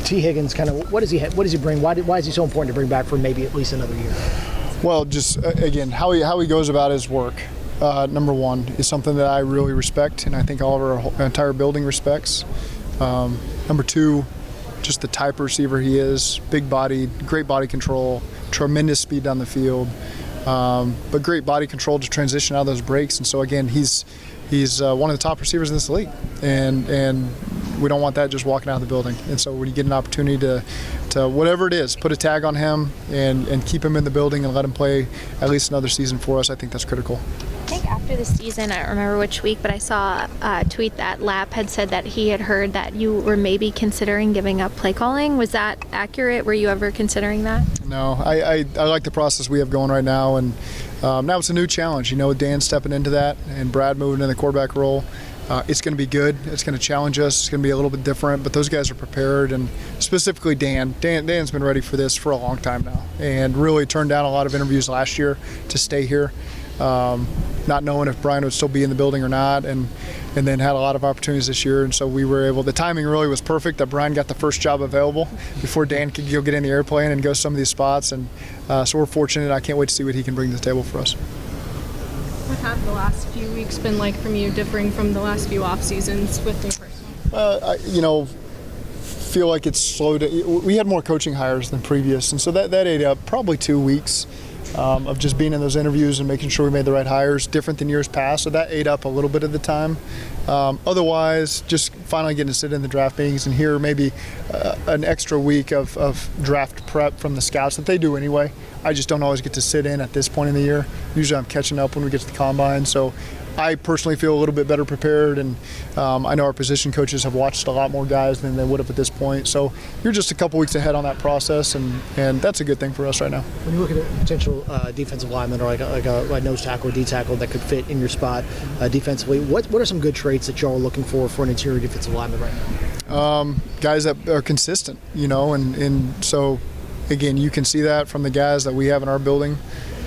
T. Higgins, kind of what does he bring? Why is he so important to bring back for maybe at least another year? Well, just again, how he goes about his work. Number one is something that I really respect, and I think all of our entire building respects. Number two, just the type of receiver he is, big body, great body control, tremendous speed down the field, but great body control to transition out of those breaks. And so again, he's one of the top receivers in this league, and we don't want that just walking out of the building. And so when you get an opportunity to whatever it is, put a tag on him and keep him in the building and let him play at least another season for us, I think that's critical. I think after the season, I don't remember which week, but I saw a tweet that Lapp had said that he had heard that you were maybe considering giving up play calling. Was that accurate? Were you ever considering that? No, I like the process we have going right now, and now it's a new challenge. With Dan stepping into that and Brad moving in the quarterback role. It's going to be good. It's going to challenge us. It's going to be a little bit different, but those guys are prepared, and specifically Dan. Dan's been ready for this for a long time now, and really turned down a lot of interviews last year to stay here, not knowing if Brian would still be in the building or not, and then had a lot of opportunities this year, and so we were able. The timing really was perfect that Brian got the first job available before Dan could go get in the airplane and go some of these spots, and so we're fortunate. I can't wait to see what he can bring to the table for us. What have the last few weeks been like from you, differing from the last few off seasons with me personally? Feel like it's slowed. We had more coaching hires than previous, and so that ate up probably 2 weeks of just being in those interviews and making sure we made the right hires, different than years past. So that ate up a little bit of the time. Otherwise, just finally getting to sit in the draft meetings and hear maybe an extra week of draft prep from the scouts that they do anyway. I just don't always get to sit in at this point in the year. Usually I'm catching up when we get to the combine. So I personally feel a little bit better prepared, and I know our position coaches have watched a lot more guys than they would have at this point. So you're just a couple weeks ahead on that process, and that's a good thing for us right now. When you look at a potential defensive lineman or like a nose tackle or D tackle that could fit in your spot defensively, what are some good traits that y'all are looking for an interior defensive lineman right now? Guys that are consistent, and so again, you can see that from the guys that we have in our building.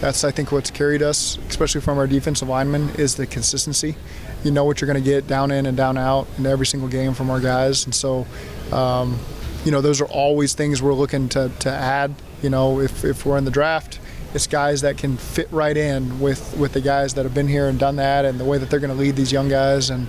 That's, I think, what's carried us, especially from our defensive linemen, is the consistency. You know what you're going to get down in and down out in every single game from our guys. And so, those are always things we're looking to add. If we're in the draft, it's guys that can fit right in with the guys that have been here and done that, and the way that they're going to lead these young guys. And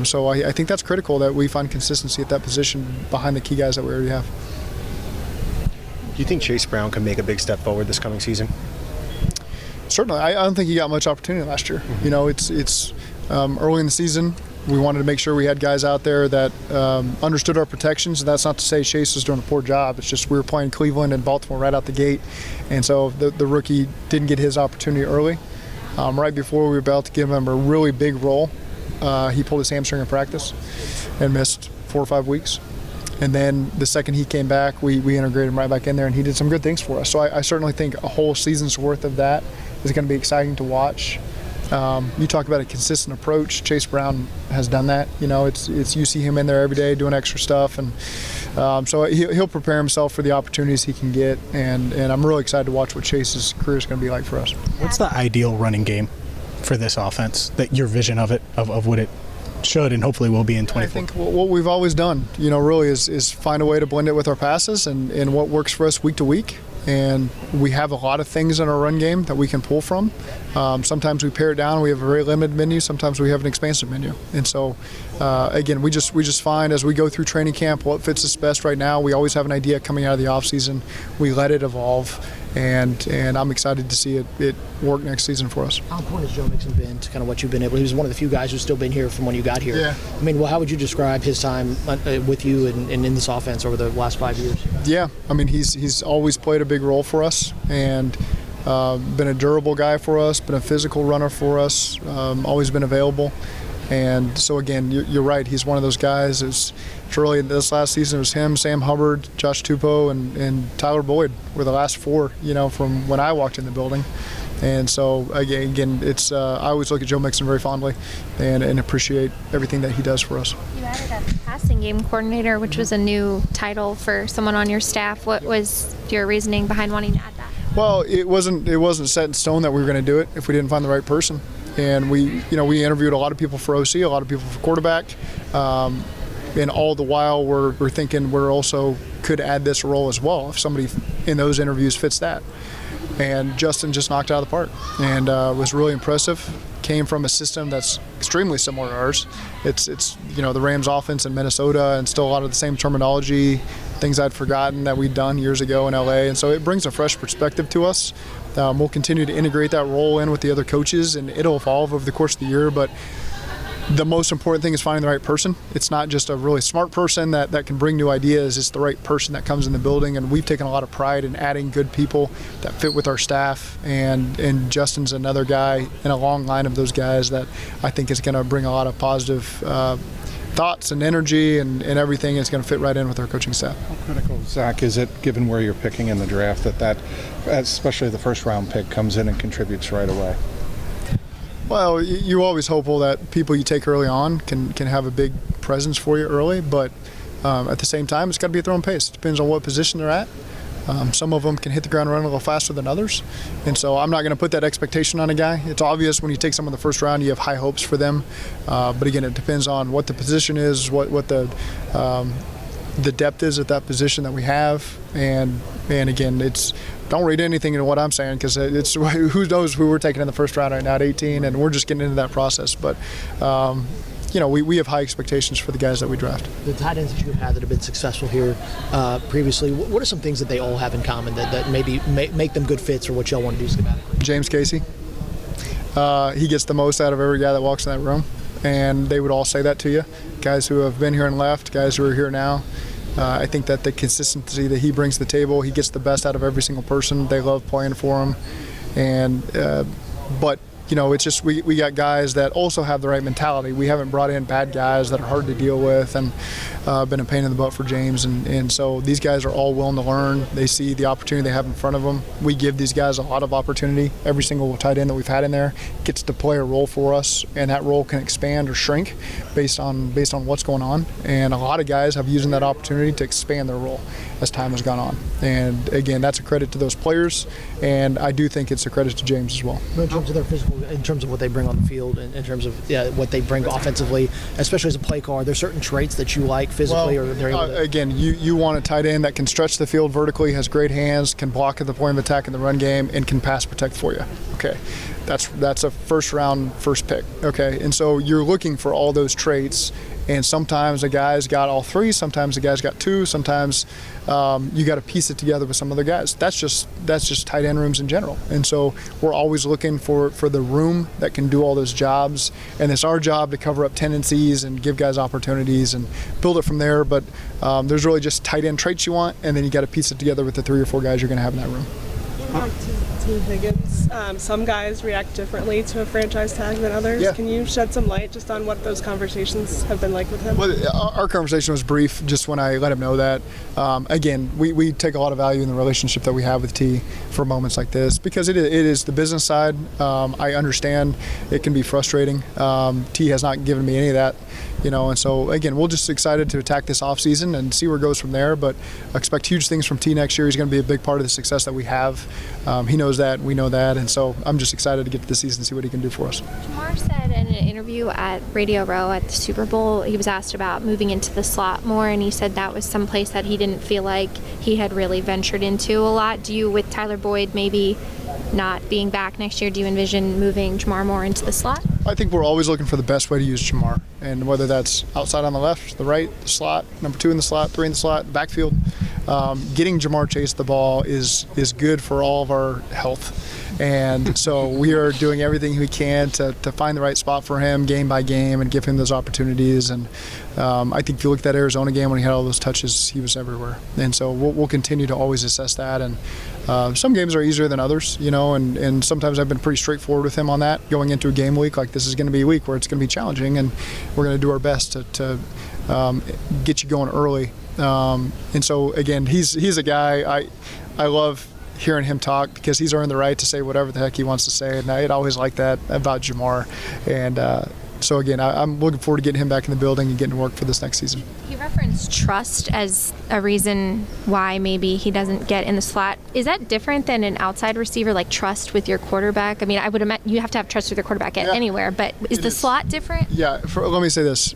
so I think that's critical, that we find consistency at that position behind the key guys that we already have. Do you think Chase Brown can make a big step forward this coming season? Certainly. I don't think he got much opportunity last year. It's early in the season. We wanted to make sure we had guys out there that understood our protections. And that's not to say Chase was doing a poor job. It's just we were playing Cleveland and Baltimore right out the gate. And so the rookie didn't get his opportunity early. Right before we were about to give him a really big role, he pulled his hamstring in practice and missed 4 or 5 weeks. And then the second he came back, we integrated him right back in there, and he did some good things for us. So I certainly think a whole season's worth of that is going to be exciting to watch. You talk about a consistent approach. Chase Brown has done that. It's you see him in there every day doing extra stuff, and so he'll prepare himself for the opportunities he can get. And I'm really excited to watch what Chase's career is going to be like for us. What's the ideal running game for this offense? That your vision of it, of what it should and hopefully will be in 24? I think what we've always done, really is find a way to blend it with our passes and what works for us week to week. And we have a lot of things in our run game that we can pull from. Sometimes we pare it down. We have a very limited menu. Sometimes we have an expansive menu. And so, again, we just find as we go through training camp what fits us best right now. We always have an idea coming out of the offseason. We let it evolve. And I'm excited to see it work next season for us. How important has Joe Mixon been to kind of what you've been able? He was one of the few guys who's still been here from when you got here. Yeah. I mean, how would you describe his time with you and in this offense over the last 5 years? Yeah, I mean, he's always played a big role for us, and been a durable guy for us, been a physical runner for us, always been available. And so, again, you're right. He's one of those guys. It's really this last season, it was him, Sam Hubbard, Josh Tupou, and Tyler Boyd were the last 4, from when I walked in the building. And so, again, it's I always look at Joe Mixon very fondly and appreciate everything that he does for us. You added a passing game coordinator, which was a new title for someone on your staff. What was your reasoning behind wanting to add that? Well, it wasn't set in stone that we were going to do it if we didn't find the right person. And we interviewed a lot of people for OC, a lot of people for quarterback. and all the while we're thinking we're also could add this role as well if somebody in those interviews fits that. And Justin just knocked it out of the park and was really impressive. Came from a system that's extremely similar to ours. It's the Rams offense in Minnesota, and still a lot of the same terminology, things I'd forgotten that we'd done years ago in LA. And so it brings a fresh perspective to us. We'll continue to integrate that role in with the other coaches, and it'll evolve over the course of the year. But the most important thing is finding the right person. It's not just a really smart person that can bring new ideas. It's the right person that comes in the building, and we've taken a lot of pride in adding good people that fit with our staff, and Justin's another guy in a long line of those guys that I think is going to bring a lot of positive thoughts and energy and everything. Is going to fit right in with our coaching staff. How critical, Zach, is it, given where you're picking in the draft, that especially the first round pick comes in and contributes right away? Well, you're always hopeful that people you take early on can have a big presence for you early, but at the same time, it's got to be at their own pace. It depends on what position they're at. Some of them can hit the ground running a little faster than others, and so I'm not going to put that expectation on a guy. It's obvious when you take someone the first round, you have high hopes for them, but again, it depends on what the position is, what the depth is at that position that we have, and again, don't read anything into what I'm saying, because it's who knows who we're taking in the first round right now at 18, and we're just getting into that process. But we have high expectations for the guys that we draft. The tight ends that you've had that have been successful here previously, what are some things that they all have in common that maybe make them good fits, or what y'all want to do schematically? James Casey. He gets the most out of every guy that walks in that room, and they would all say that to you. Guys who have been here and left, guys who are here now. I think that the consistency that he brings to the table, he gets the best out of every single person. They love playing for him, but it's just we got guys that also have the right mentality. We haven't brought in bad guys that are hard to deal with and been a pain in the butt for James, and so these guys are all willing to learn. They see the opportunity they have in front of them. We give these guys a lot of opportunity. Every single tight end that we've had in there gets to play a role for us, and that role can expand or shrink based on what's going on. And a lot of guys have used that opportunity to expand their role as time has gone on. And again, that's a credit to those players, and I do think it's a credit to James as well. In terms of their physical, in terms of what they bring on the field, in terms of what they bring offensively, especially as a play caller, there's certain traits that you like physically, or they're able to... Again, you want a tight end that can stretch the field vertically, has great hands, can block at the point of attack in the run game, and can pass protect for you. Okay, that's a first pick. Okay, and so you're looking for all those traits. And sometimes a guy's got all three, sometimes a guy's got two, sometimes you got to piece it together with some other guys. That's just tight end rooms in general. And so we're always looking for the room that can do all those jobs. And it's our job to cover up tendencies and give guys opportunities and build it from there. But there's really just tight end traits you want, and then you got to piece it together with the 3 or 4 guys you're going to have in that room. Team Higgins, some guys react differently to a franchise tag than others. Yeah. Can you shed some light just on what those conversations have been like with him? Well, our conversation was brief, just when I let him know that. Again, we take a lot of value in the relationship that we have with T for moments like this, because it is the business side. I understand it can be frustrating. T has not given me any of that, and so again, we're just excited to attack this offseason and see where it goes from there, but I expect huge things from T next year. He's going to be a big part of the success that we have. He knows that, we know that, and so I'm just excited to get to the season and see what he can do for us. Jamar said in an interview at Radio Row at the Super Bowl, he was asked about moving into the slot more, and he said that was some place that he didn't feel like he had really ventured into a lot. Do you, with Tyler Boyd maybe not being back next year, do you envision moving Jamar more into the slot? I think we're always looking for the best way to use Jamar, and whether that's outside on the left, the right, the slot, number 2 in the slot, 3 in the slot, backfield. Getting Jamar Chase the ball is good for all of our health. And so we are doing everything we can to find the right spot for him game by game and give him those opportunities. And I think if you look at that Arizona game when he had all those touches, he was everywhere. And so we'll continue to always assess that. And some games are easier than others, and sometimes I've been pretty straightforward with him on that going into a game week. Like, this is going to be a week where it's going to be challenging, and we're going to do our best to get you going early. And so again, he's a guy I love hearing him talk, because he's earned the right to say whatever the heck he wants to say, and I'd always like that about Jamar. And so again, I'm looking forward to getting him back in the building and getting to work for this next season. He referenced trust as a reason why maybe he doesn't get in the slot. Is that different than an outside receiver, like trust with your quarterback? I mean, I would imagine you have to have trust with your quarterback anywhere, but is the slot different? Yeah, let me say this.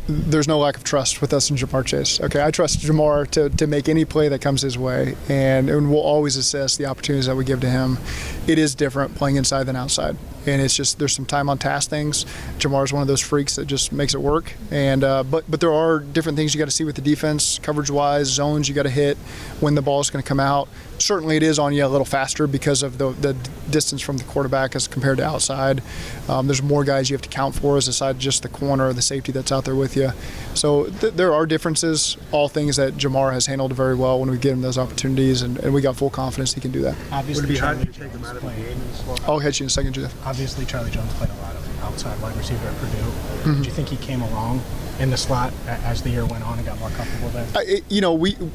there's no lack of trust with us and Jamar Chase. Okay, I trust Jamar to make any play that comes his way, and we'll always assess the opportunities that we give to him. It is different playing inside than outside, and it's just there's some time on task things. Jamar's one of those freaks that just makes it work, and but there are different things you got to see with the defense, coverage-wise, zones you got to hit, when the ball is going to come out. Certainly, it is on you a little faster because of the distance from the quarterback as compared to outside. There's more guys you have to count for as aside just the corner or the safety that's out there with you. So there are differences, all things that Jamar has handled very well when we give him those opportunities, and we got full confidence he can do that. Obviously, Charlie Jones played. I'll catch you in a second, Jeff. Obviously, Charlie Jones played a lot of outside wide receiver at Purdue. Did you think he came along in the slot as the year went on and got more comfortable there?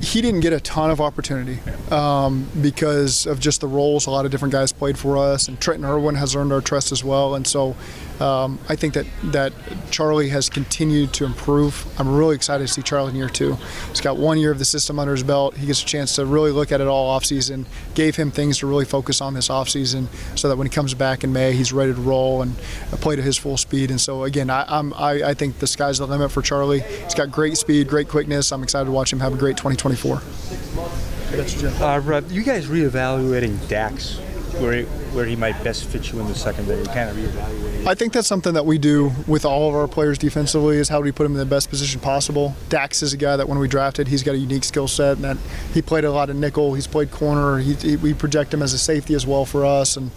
He didn't get a ton of opportunity because of just the roles. A lot of different guys played for us, and Trenton Irwin has earned our trust as well. And so I think that Charlie has continued to improve. I'm really excited to see Charlie in year 2. He's got 1 year of the system under his belt. He gets a chance to really look at it all offseason. Gave him things to really focus on this offseason so that when he comes back in May, he's ready to roll and play to his full speed. And so, again, I think the sky's the limit for Charlie. He's got great speed, great quickness. I'm excited to watch him have a great 2024. Rob, you guys reevaluating Dax, where he might best fit you in the secondary, kind of reevaluating? I think that's something that we do with all of our players defensively, is how do we put him in the best position possible. Dax is a guy that when we drafted, he's got a unique skill set, and that he played a lot of nickel, he's played corner, we project him as a safety as well for us. And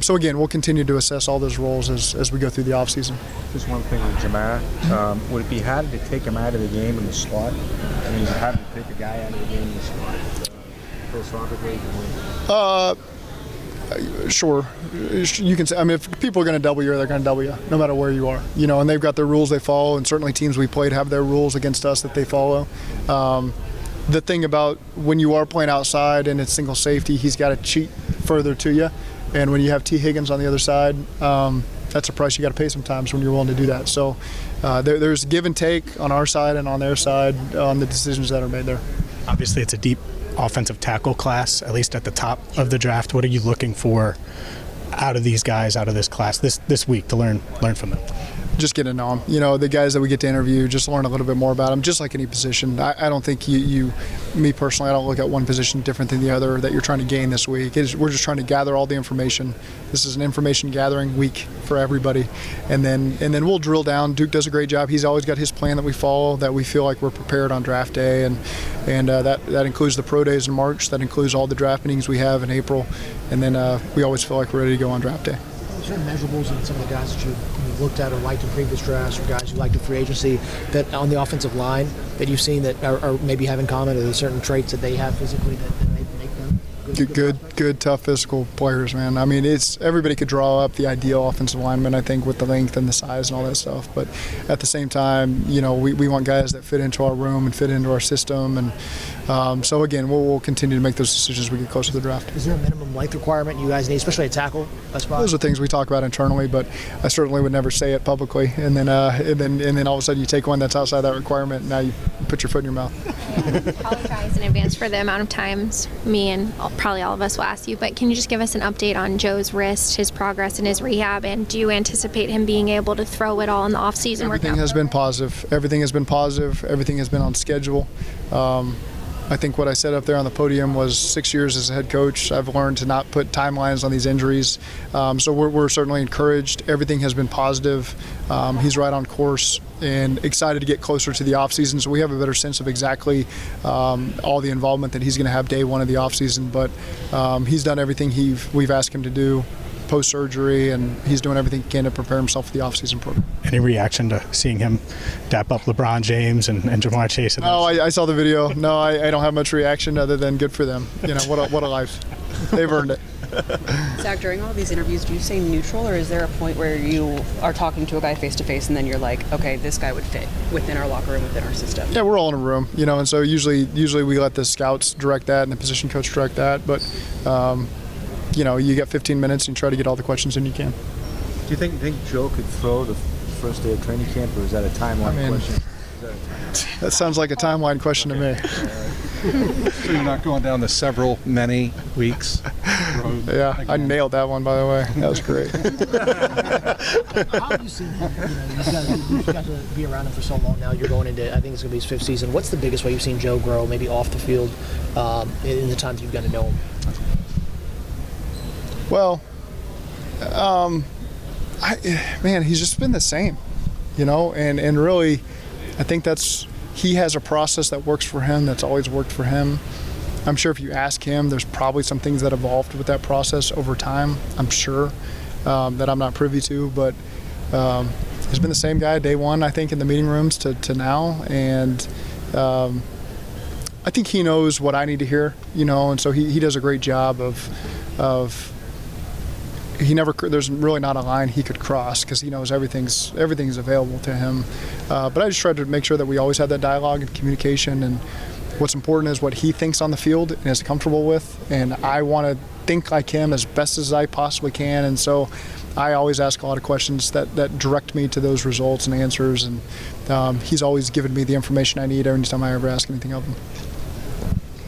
so again, we'll continue to assess all those roles as we go through the offseason. Just one thing on Jamar, would it be harder to take him out of the game in the slot? I mean, harder to take a guy out of the game in the slot philosophically? Sure, you can say. I mean, if people are going to double you, they're going to double you, no matter where you are. And they've got their rules they follow, and certainly teams we played have their rules against us that they follow. The thing about when you are playing outside and it's single safety, he's got to cheat further to you, and when you have T. Higgins on the other side, that's a price you got to pay sometimes when you're willing to do that. So there's give and take on our side and on their side on the decisions that are made there. Obviously, it's a deep offensive tackle class, at least at the top of the draft. What are you looking for out of these guys, out of this class this week to learn from them? Just get to know them. The guys that we get to interview, just learn a little bit more about them, just like any position. I don't think me personally, I don't look at one position different than the other that you're trying to gain this week. We're just trying to gather all the information. This is an information gathering week for everybody. And then we'll drill down. Duke does a great job. He's always got his plan that we follow, that we feel like we're prepared on draft day. And that includes the pro days in March. That includes all the draft meetings we have in April. And then we always feel like we're ready to go on draft day. Is there measurables in some of the guys that you looked at or liked in previous drafts, or guys you liked in free agency that on the offensive line that you've seen that are maybe have in common, or there's certain traits that they have physically that make them good, tough physical players, man. I mean, everybody could draw up the ideal offensive lineman, I think, with the length and the size and all that stuff. But at the same time, we want guys that fit into our room and fit into our system. And so again, we'll continue to make those decisions as we get closer to the draft. Is there a minimum length requirement you guys need, especially at tackle? Those are things we talk about internally, but I certainly would never say it publicly. And then all of a sudden you take one that's outside that requirement, and now you put your foot in your mouth. Apologize in advance for the amount of times me and probably all of us will ask you, but can you just give us an update on Joe's wrist, his progress in his rehab, and do you anticipate him being able to throw it all in the offseason? Everything has been positive. Everything has been positive. Everything has been on schedule. I think what I said up there on the podium was 6 years as a head coach, I've learned to not put timelines on these injuries. So we're certainly encouraged. Everything has been positive. He's right on course and excited to get closer to the offseason. So we have a better sense of exactly all the involvement that he's going to have day one of the offseason. But he's done everything we've asked him to do post-surgery, and he's doing everything he can to prepare himself for the offseason program. Any reaction to seeing him dap up LeBron James and Jamar Chase? No, I saw the video. No, I don't have much reaction other than good for them. What a life. They've earned it. Zach, during all these interviews, do you stay neutral, or is there a point where you are talking to a guy face-to-face and then you're like, okay, this guy would fit within our locker room, within our system? Yeah, we're all in a room, and so usually we let the scouts direct that and the position coach direct that, but you get 15 minutes and you try to get all the questions in you can. Do you think Joe could throw the first day of training camp, or is that a timeline question? That sounds like a timeline question to me. So you're not going down the many weeks road. Yeah, I again? nailed that one, by the way. That was great. How have you seen him? You've got to be around him for so long now. You're going into, I think it's going to be his 5th season. What's the biggest way you've seen Joe grow, maybe off the field, in the time that you've got to know him? Well, man, he's just been the same, and really, I think he has a process that works for him, that's always worked for him. I'm sure if you ask him, there's probably some things that evolved with that process over time, I'm sure, that I'm not privy to, but he's been the same guy day one, I think, in the meeting rooms to now, and I think he knows what I need to hear, and so he does a great job of there's really not a line he could cross because he knows everything's available to him. But I just tried to make sure that we always have that dialogue and communication, and what's important is what he thinks on the field and is comfortable with, and I want to think like him as best as I possibly can, and so I always ask a lot of questions that direct me to those results and answers, and he's always given me the information I need every time I ever ask anything of him.